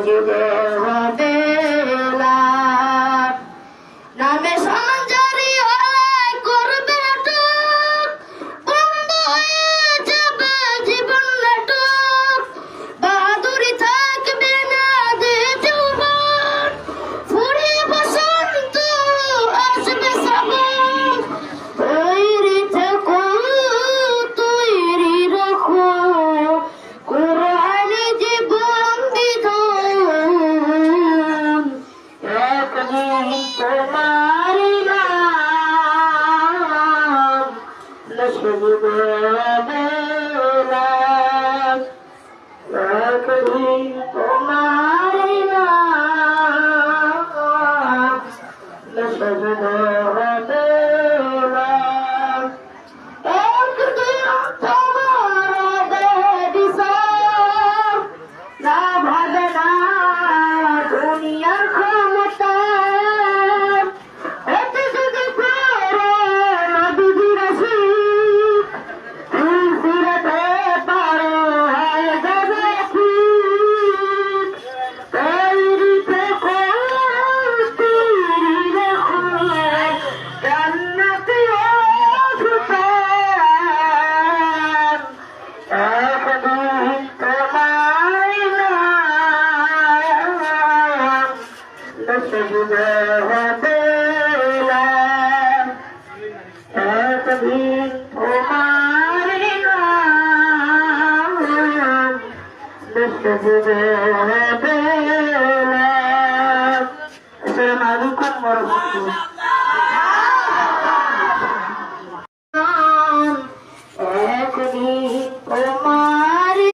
সজিদে হবে লাভ নামে সঞ্জারি আলাই করবে টুক বন্ধ হয়ে যাবে জীবন নাটক বাহাদুরি থাকবে না দে যৌবন ফুরিয়ে বসন্ত আসবে শ্রাবণ তৈরি থেকো তৈরি রাখো কোরআনে জীবন বিধান একদিন তোমার নাম নসিবে হবে লাভ একদিন তোমার নাম নসিবে হবে লাভ একদিন তোমার হবে বিচার না ভাবে না দুনিয়ার ক্ষমতা এতে যদি করে নবী রাশিদ ফিরতে পারে হয়ে যাবে ঠিক তৈরি থেকো তৈরি রেখো জান্নাতে সুতান একদিন তোমার নাম নসিবে হবে লাভ একদিন তোমার নাম নসিবে হবে লাভ আসসালামু আলাইকুম ওয়া রাহমাতুল্লাহ